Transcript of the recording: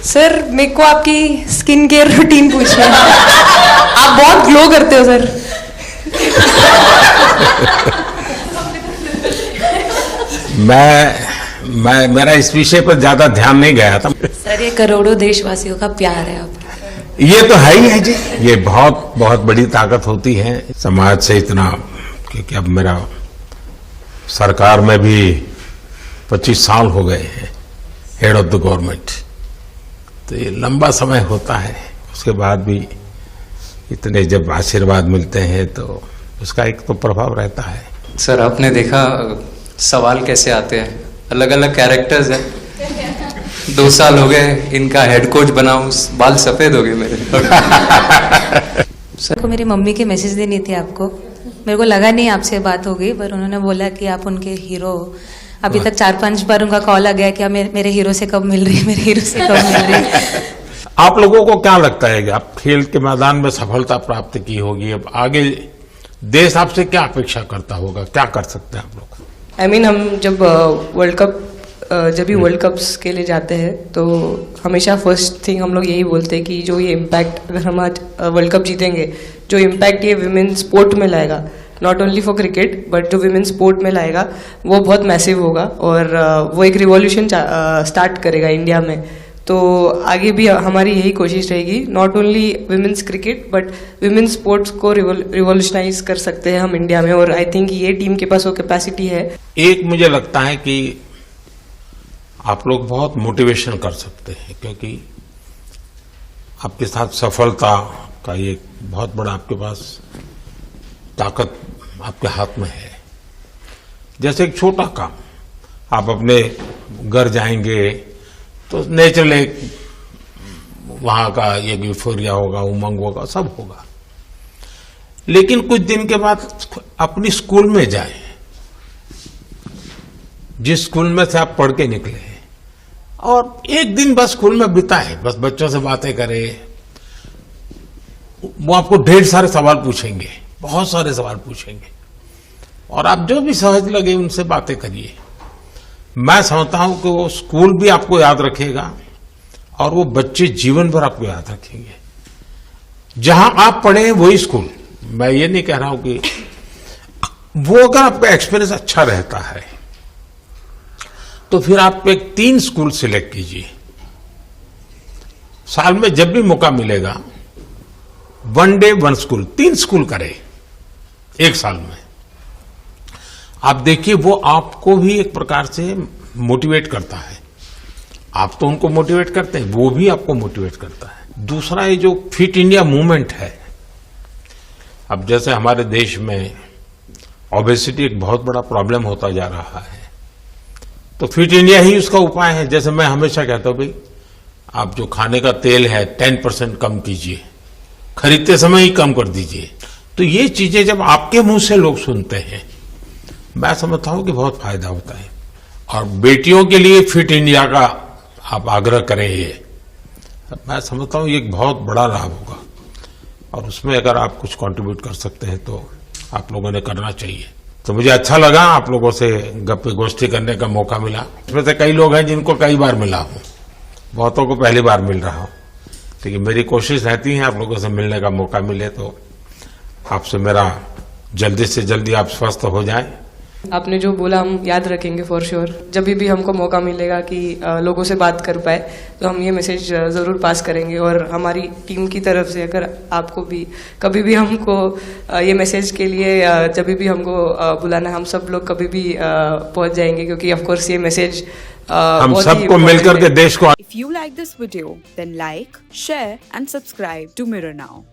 Sir मेरे को आपकी स्किन केयर रूटीन पूछना है। आप बहुत ग्लो करते हो सर। मैं मेरा इस विषय पर ज्यादा ध्यान नहीं गया था। सर ये करोड़ों देशवासियों का प्यार है आप। ये तो है ही है जी, ये बहुत बहुत बड़ी ताकत होती है समाज से इतना, क्योंकि अब मेरा सरकार में भी 25 साल हो गए हैं हेड ऑफ द गवर्नमेंट, तो ये लंबा समय होता है। उसके बाद भी इतने जब आशीर्वाद मिलते हैं तो उसका एक तो प्रभाव रहता है। सर आपने देखा सवाल कैसे आते हैं, अलग अलग कैरेक्टर्स हैं। 2 साल हो गए इनका हेड कोच बनाऊं, बाल सफेद हो गए मेरे। सर को मेरी मम्मी के मैसेज देनी थी आपको, मेरे को लगा नहीं आपसे बात हो गई, पर उन्होंने बोला कि आप उनके हीरो हो। अभी तक 4-5 बार उनका कॉल आ गया कि मेरे हीरो से कब मिल रही है, मेरे हीरो से कब मिल रही है। आप लोगों को क्या लगता है कि आप खेल के मैदान में सफलता प्राप्त की होगी, अब आगे देश आपसे क्या अपेक्षा करता होगा, क्या कर सकते हैं आप लोग? हम जब वर्ल्ड कप्स के लिए जाते हैं तो हमेशा फर्स्ट थिंग हम लोग यही बोलते हैं कि जो ये इम्पैक्ट, अगर हम आज वर्ल्ड कप जीतेंगे, जो इम्पैक्ट ये विमेन स्पोर्ट में लाएगा, not only for cricket but जो विमेन स्पोर्ट में लाएगा वो बहुत मैसिव होगा और वो एक रिवॉल्यूशन स्टार्ट करेगा इंडिया में। तो आगे भी हमारी यही कोशिश रहेगी, not only women's cricket but women sports को रिवॉल्यूशनाइज कर सकते हैं हम इंडिया में, और आई थिंक ये टीम के पास वो कैपेसिटी है। एक मुझे लगता है कि आप लोग बहुत मोटिवेशन कर सकते हैं, क्योंकि आपके साथ सफलता का एक बहुत बड़ा आपके पास ताकत आपके हाथ में है। जैसे एक छोटा काम, आप अपने घर जाएंगे तो नेचुरल एक वहां का एक यूफोरिया होगा, उमंग होगा, सब होगा। लेकिन कुछ दिन के बाद अपनी स्कूल में जाएं, जिस स्कूल में से आप पढ़ के निकले हैं, और एक दिन बस स्कूल में बिताएं, बस बच्चों से बातें करें। वो आपको ढेर सारे सवाल पूछेंगे, बहुत सारे सवाल पूछेंगे, और आप जो भी सहज लगे उनसे बातें करिए। मैं समझता हूं कि वो स्कूल भी आपको याद रखेगा और वो बच्चे जीवन भर आपको याद रखेंगे। जहां आप पढ़े वही स्कूल, मैं ये नहीं कह रहा हूं कि वो, अगर आपका एक्सपीरियंस अच्छा रहता है तो फिर आप एक 3 स्कूल सिलेक्ट कीजिए। साल में जब भी मौका मिलेगा 1 डे 1 स्कूल, 3 स्कूल करें एक साल में। आप देखिए वो आपको भी एक प्रकार से मोटिवेट करता है। आप तो उनको मोटिवेट करते हैं, वो भी आपको मोटिवेट करता है। दूसरा ये जो फिट इंडिया मूवमेंट है, अब जैसे हमारे देश में ओबेसिटी एक बहुत बड़ा प्रॉब्लम होता जा रहा है, तो फिट इंडिया ही उसका उपाय है। जैसे मैं हमेशा कहता हूं भाई, आप जो खाने का तेल है 10% कम कीजिए, खरीदते समय ही कम कर दीजिए। तो ये चीजें जब आपके मुंह से लोग सुनते हैं, मैं समझता हूं कि बहुत फायदा होता है। और बेटियों के लिए फिट इंडिया का आप आग्रह करें, ये मैं समझता हूं ये एक बहुत बड़ा लाभ होगा, और उसमें अगर आप कुछ कंट्रीब्यूट कर सकते हैं तो आप लोगों ने करना चाहिए। तो मुझे अच्छा लगा आप लोगों से गप्पे गोष्ठी करने का मौका मिला। इसमें से कई लोग हैं जिनको कई बार मिला हूं, बहुतों को पहली बार मिल रहा हूं, लेकिन मेरी कोशिश रहती है आप लोगों से मिलने का मौका मिले तो आपसे मेरा जल्दी से जल्दी आप स्वस्थ हो जाएं। आपने जो बोला हम याद रखेंगे फॉर श्योर। जब भी हमको मौका मिलेगा कि लोगों से बात कर पाए तो हम ये मैसेज जरूर पास करेंगे, और हमारी टीम की तरफ से अगर आपको भी कभी भी हमको ये मैसेज के लिए जब भी हमको बुलाना, हम सब लोग कभी भी पहुंच जाएंगे, क्योंकि ऑफ कोर्स ये मैसेज हम सबको मिलकर के देश को। If you like this video, then like, share and subscribe to Mirror Now.